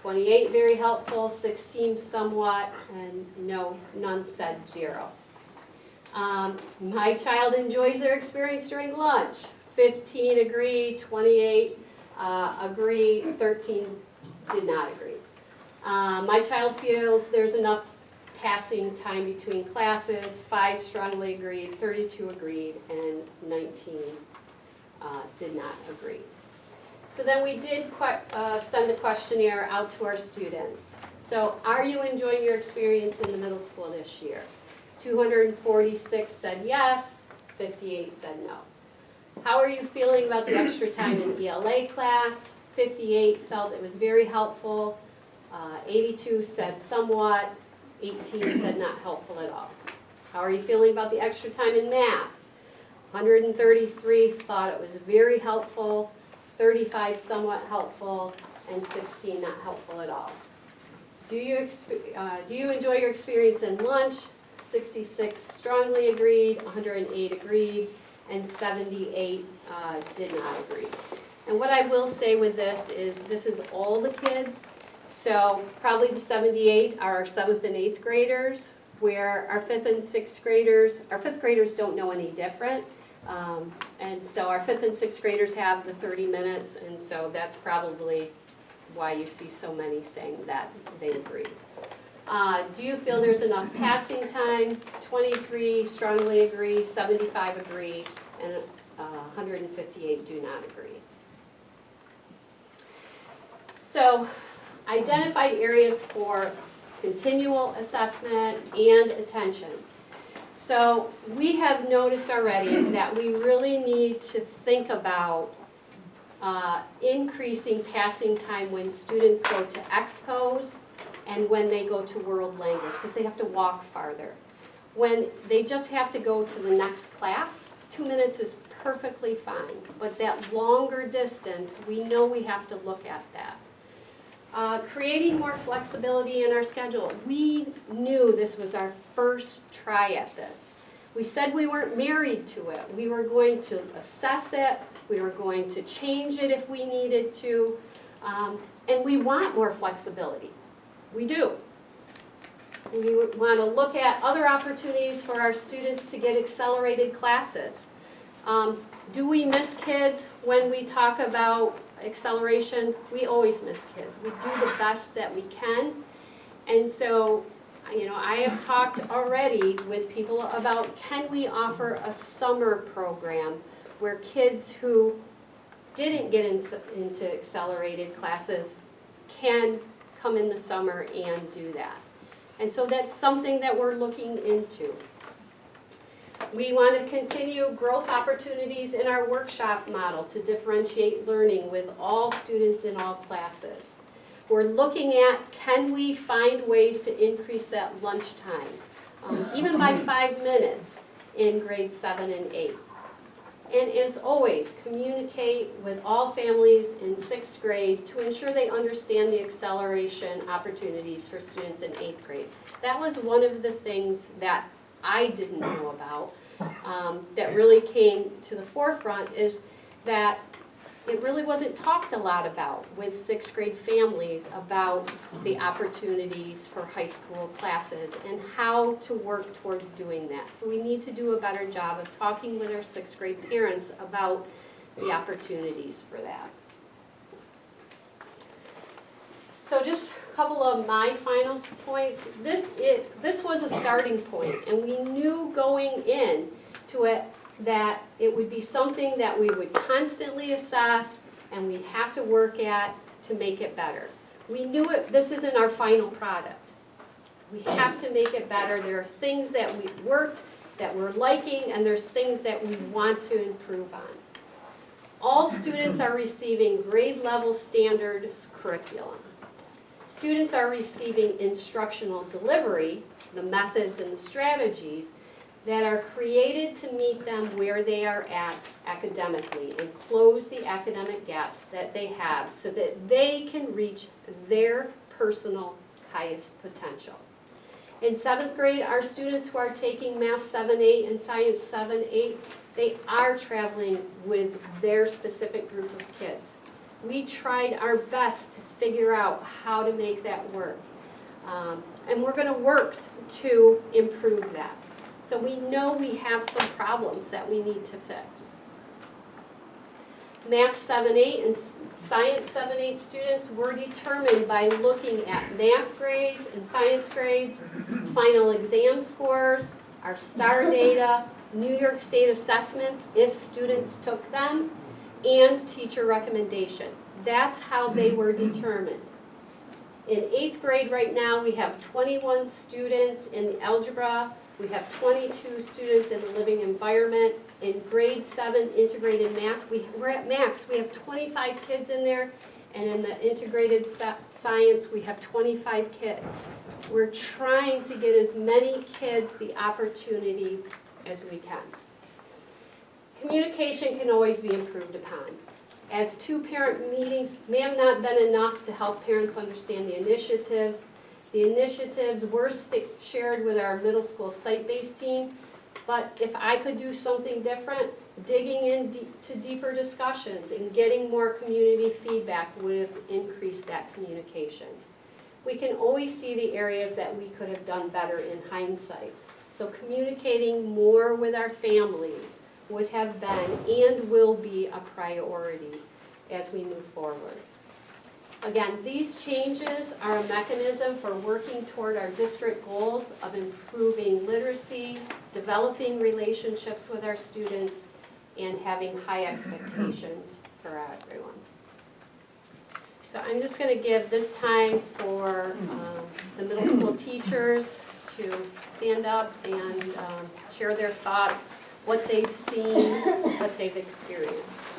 S10: 28 very helpful, 16 somewhat, and none said 0. My child enjoys their experience during lunch. 15 agree, 28 agree, 13 did not agree. My child feels there's enough passing time between classes. 5 strongly agreed, 32 agreed, and 19 did not agree. So then we did send a questionnaire out to our students. So are you enjoying your experience in the middle school this year? 246 said yes, 58 said no. How are you feeling about the extra time in ELA class? 58 felt it was very helpful, 82 said somewhat, 18 said not helpful at all. How are you feeling about the extra time in math? 133 thought it was very helpful, 35 somewhat helpful, and 16 not helpful at all. Do you enjoy your experience in lunch? 66 strongly agreed, 108 agreed, and 78 did not agree. And what I will say with this is all the kids. So probably the 78 are our 7th and 8th graders, where our 5th and 6th graders, our 5th graders don't know any different. And so our 5th and 6th graders have the 30 minutes, and so that's probably why you see so many saying that they agree. Do you feel there's enough passing time? 23 strongly agree, 75 agree, and 158 do not agree. So identified areas for continual assessment and attention. So we have noticed already that we really need to think about increasing passing time when students go to expos and when they go to world language, because they have to walk farther. When they just have to go to the next class, 2 minutes is perfectly fine. But that longer distance, we know we have to look at that. Creating more flexibility in our schedule. We knew this was our first try at this. We said we weren't married to it. We were going to assess it. We were going to change it if we needed to. And we want more flexibility. We do. We want to look at other opportunities for our students to get accelerated classes. Do we miss kids when we talk about acceleration? We always miss kids. We do the best that we can. And so, I have talked already with people about, can we offer a summer program where kids who didn't get into accelerated classes can come in the summer and do that. And so that's something that we're looking into. We want to continue growth opportunities in our workshop model to differentiate learning with all students in all classes. We're looking at, can we find ways to increase that lunchtime, even by 5 minutes in grades 7 and 8. And as always, communicate with all families in 6th grade to ensure they understand the acceleration opportunities for students in 8th grade. That was one of the things that I didn't know about, that really came to the forefront, is that it really wasn't talked a lot about with 6th grade families about the opportunities for high school classes and how to work towards doing that. So we need to do a better job of talking with our 6th grade parents about the opportunities for that. So just a couple of my final points. This was a starting point, and we knew going in to it that it would be something that we would constantly assess and we'd have to work at to make it better. We knew this isn't our final product. We have to make it better. There are things that we've worked that we're liking, and there's things that we want to improve on. All students are receiving grade level standard curriculum. students are receiving instructional delivery, the methods and the strategies that are created to meet them where they are at academically and close the academic gaps that they have so that they can reach their personal highest potential. In 7th grade, our students who are taking Math 7-8 and Science 7-8, they are traveling with their specific group of kids. We tried our best to figure out how to make that work. And we're gonna work to improve that. So we know we have some problems that we need to fix. Math 7-8 and Science 7-8 students were determined by looking at math grades and science grades, final exam scores, our STAR data, New York State assessments if students took them, and teacher recommendation. That's how they were determined. In 8th grade right now, we have 21 students in the algebra, we have 22 students in the living environment. In grade 7 integrated math, we're at max, we have 25 kids in there, and in the integrated science, we have 25 kids. We're trying to get as many kids the opportunity as we can. Communication can always be improved upon. As 2 parent meetings may have not been enough to help parents understand the initiatives. The initiatives were shared with our middle school site-based team, but if I could do something different, digging into deeper discussions and getting more community feedback would have increased that communication. We can always see the areas that we could have done better in hindsight. So communicating more with our families would have been and will be a priority as we move forward. Again, these changes are a mechanism for working toward our district goals of improving literacy, developing relationships with our students, and having high expectations for everyone. So I'm just going to give this time for the middle school teachers to stand up and share their thoughts, what they've seen, what they've experienced.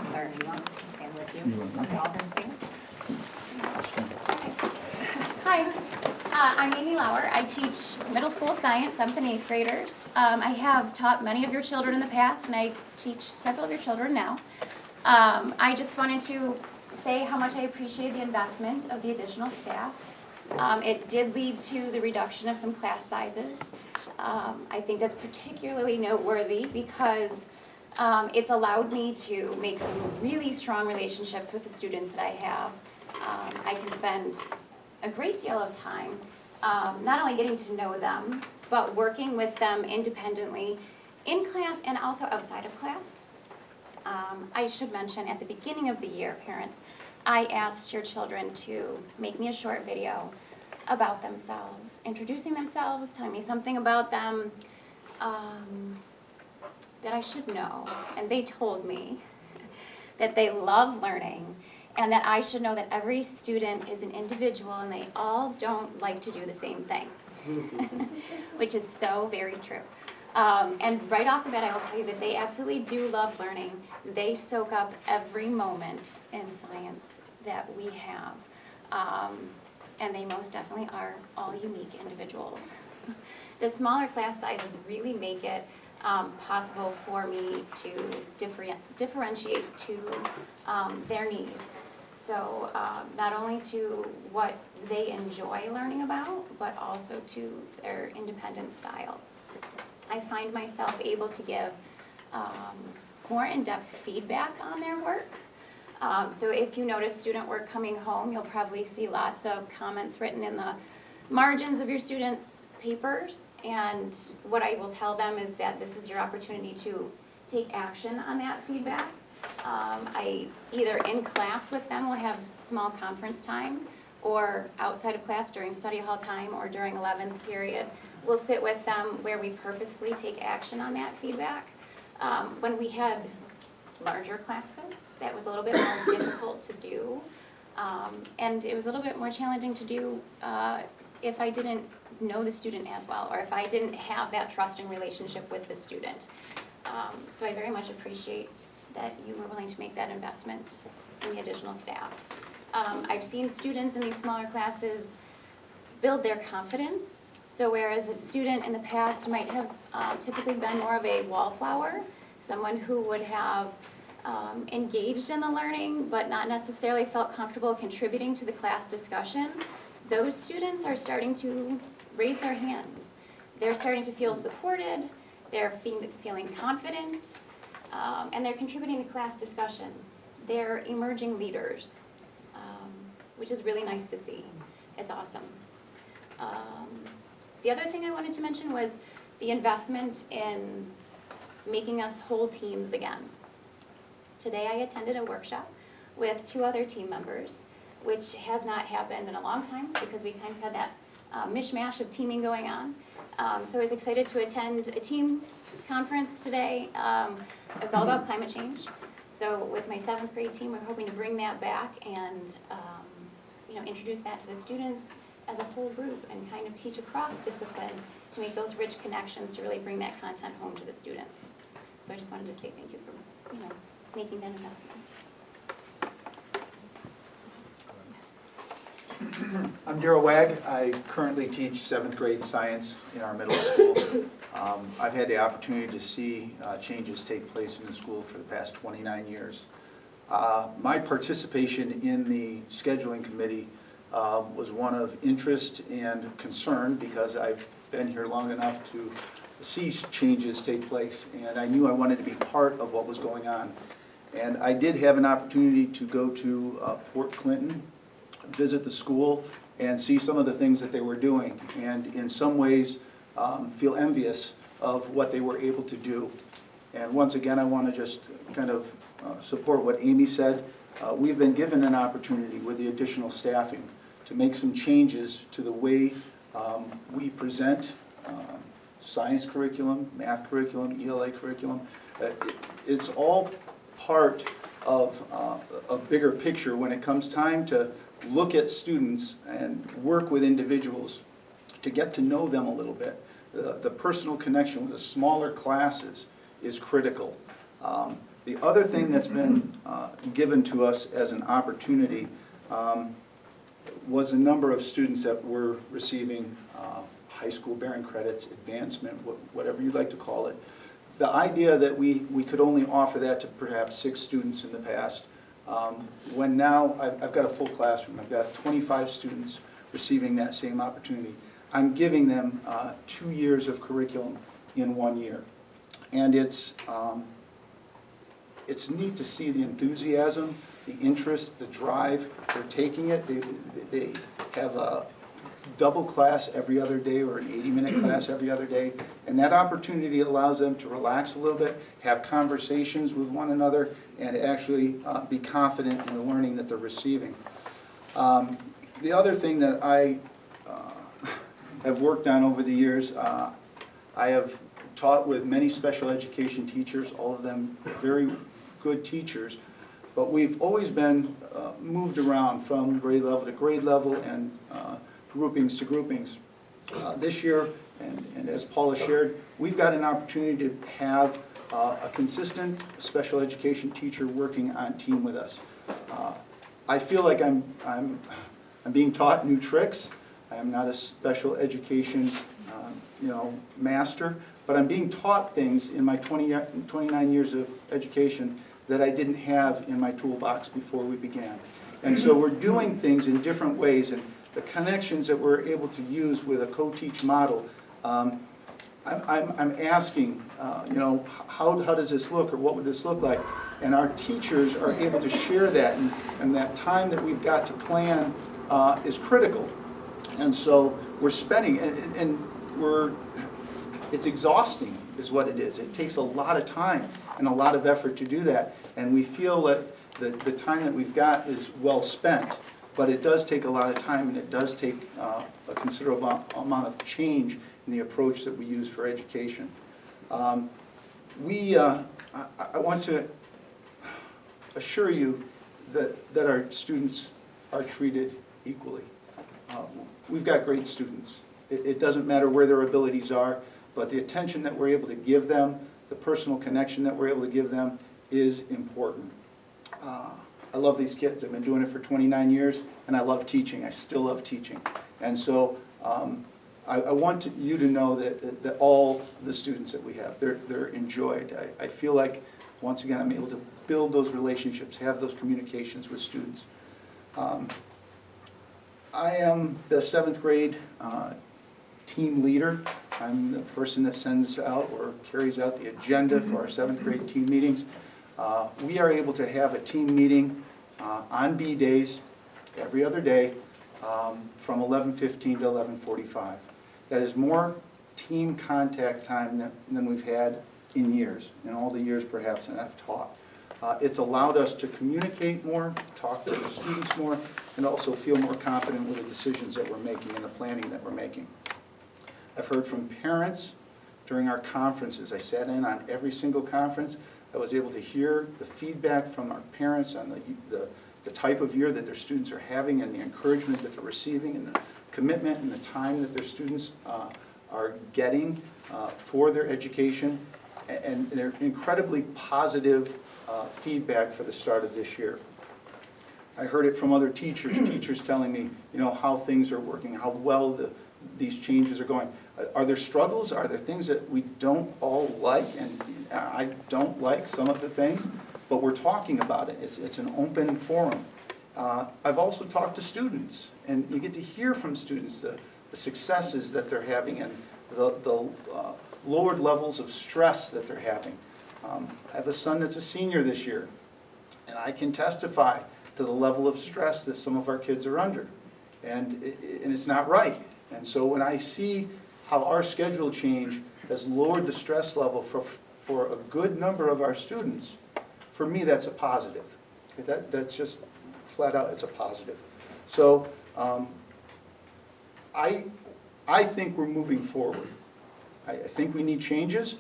S11: Sorry, you want to stand with you? Okay, all them stand. Hi, I'm Amy Lauer. I teach middle school science, 7th and 8th graders. I have taught many of your children in the past, and I teach several of your children now. I just wanted to say how much I appreciate the investment of the additional staff. It did lead to the reduction of some class sizes. I think that's particularly noteworthy because it's allowed me to make some really strong relationships with the students that I have. I can spend a great deal of time not only getting to know them, but working with them independently in class and also outside of class. I should mention at the beginning of the year, parents, I asked your children to make me a short video about themselves, introducing themselves, telling me something about them that I should know. And they told me that they love learning and that I should know that every student is an individual and they all don't like to do the same thing, which is so very true. And right off the bat, I will tell you that they absolutely do love learning. They soak up every moment in science that we have. And they most definitely are all unique individuals. The smaller class sizes really make it possible for me to differentiate to their needs. So not only to what they enjoy learning about, but also to their independent styles. I find myself able to give more in-depth feedback on their work. So if you notice student work coming home, you'll probably see lots of comments written in the margins of your students' papers. And what I will tell them is that this is your opportunity to take action on that feedback. I either in class with them will have small conference time, or outside of class during study hall time or during 11th period. We'll sit with them where we purposefully take action on that feedback. When we had larger classes, that was a little bit more difficult to do. And it was a little bit more challenging to do if I didn't know the student as well, or if I didn't have that trusting relationship with the student. So I very much appreciate that you were willing to make that investment in the additional staff. I've seen students in these smaller classes build their confidence. So whereas a student in the past might have typically been more of a wallflower, someone who would have engaged in the learning but not necessarily felt comfortable contributing to the class discussion, those students are starting to raise their hands. They're starting to feel supported, they're feeling confident, and they're contributing to class discussion. They're emerging leaders, which is really nice to see. It's awesome. The other thing I wanted to mention was the investment in making us whole teams again. Today I attended a workshop with 2 other team members, which has not happened in a long time because we kind of had that mishmash of teaming going on. So I was excited to attend a team conference today. It was all about climate change. So with my 7th grade team, we're hoping to bring that back and introduce that to the students as a whole group and kind of teach across discipline to make those rich connections to really bring that content home to the students. So I just wanted to say thank you for making that investment.
S12: I'm Daryl Wagg. I currently teach 7th grade science in our middle school. I've had the opportunity to see changes take place in the school for the past 29 years. My participation in the scheduling committee was one of interest and concern because I've been here long enough to see changes take place, and I knew I wanted to be part of what was going on. And I did have an opportunity to go to Port Clinton, visit the school, and see some of the things that they were doing, and in some ways feel envious of what they were able to do. And once again, I want to just kind of support what Amy said. We've been given an opportunity with the additional staffing to make some changes to the way we present science curriculum, math curriculum, ELA curriculum. It's all part of a bigger picture when it comes time to look at students and work with individuals to get to know them a little bit. The personal connection with the smaller classes is critical. The other thing that's been given to us as an opportunity was a number of students that were receiving high school bearing credits, advancement, whatever you'd like to call it. The idea that we could only offer that to perhaps 6 students in the past, when now I've got a full classroom, I've got 25 students receiving that same opportunity. I'm giving them 2 years of curriculum in 1 year. And it's neat to see the enthusiasm, the interest, the drive. They're taking it. They have a double class every other day or an 80-minute class every other day. And that opportunity allows them to relax a little bit, have conversations with one another, and actually be confident in the learning that they're receiving. The other thing that I have worked on over the years, I have taught with many special education teachers, all of them very good teachers, but we've always been moved around from grade level to grade level and groupings to groupings. This year, and as Paula shared, we've got an opportunity to have a consistent special education teacher working on team with us. I feel like I'm being taught new tricks. I am not a special education master, but I'm being taught things in my 29 years of education that I didn't have in my toolbox before we began. And so we're doing things in different ways, and the connections that we're able to use with a co-teach model, I'm asking, how does this look, or what would this look like? And our teachers are able to share that, and that time that we've got to plan is critical. And so we're spending, it's exhausting is what it is. It takes a lot of time and a lot of effort to do that. And we feel that the time that we've got is well spent, but it does take a lot of time, and it does take a considerable amount of change in the approach that we use for education. I want to assure you that our students are treated equally. We've got great students. It doesn't matter where their abilities are, but the attention that we're able to give them, the personal connection that we're able to give them is important. I love these kids. I've been doing it for 29 years, and I love teaching. I still love teaching. And so I want you to know that all the students that we have, they're enjoyed. I feel like, once again, I'm able to build those relationships, have those communications with students. I am the 7th grade team leader. I'm the person that sends out or carries out the agenda for our 7th grade team meetings. We are able to have a team meeting on B days every other day from 11:15 to 11:45. That is more team contact time than we've had in years, in all the years perhaps that I've taught. It's allowed us to communicate more, talk to the students more, and also feel more confident with the decisions that we're making and the planning that we're making. I've heard from parents during our conferences. I sat in on every single conference. I was able to hear the feedback from our parents on the type of year that their students are having and the encouragement that they're receiving and the commitment and the time that their students are getting for their education. And they're incredibly positive feedback for the start of this year. I heard it from other teachers telling me, how things are working, how well these changes are going. Are there struggles? Are there things that we don't all like? And I don't like some of the things, but we're talking about it. It's an open forum. I've also talked to students, and you get to hear from students the successes that they're having and the lowered levels of stress that they're having. I have a son that's a senior this year, and I can testify to the level of stress that some of our kids are under, and it's not right. And so when I see how our schedule change has lowered the stress level for a good number of our students, for me that's a positive. Okay, that's just flat out, it's a positive. So I think we're moving forward. I think we need changes,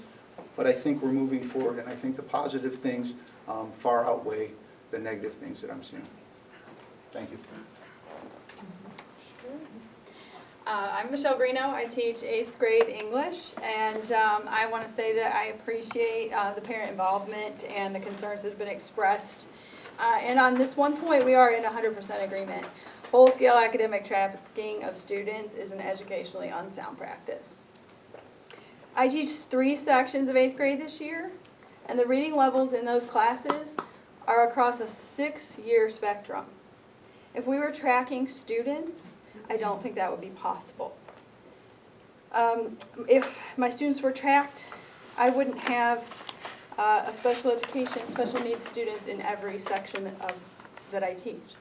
S12: but I think we're moving forward, and I think the positive things far outweigh the negative things that I'm seeing. Thank you.
S13: I'm Michelle Greeno. I teach 8th grade English, and I want to say that I appreciate the parent involvement and the concerns that have been expressed. And on this one point, we are in 100% agreement. Whole-scale academic tracking of students is an educationally unsound practice. I teach 3 sections of 8th grade this year, and the reading levels in those classes are across a 6-year spectrum. If we were tracking students, I don't think that would be possible. If my students were tracked, I wouldn't have a special education, special needs students in every section that I teach.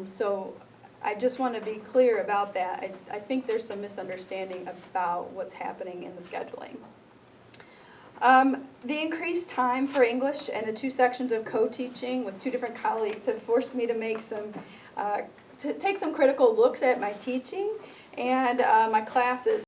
S13: So I just want to be clear about that. I think there's some misunderstanding about what's happening in the scheduling. The increased time for English and the 2 sections of co-teaching with 2 different colleagues have forced me to make to take some critical looks at my teaching and my classes.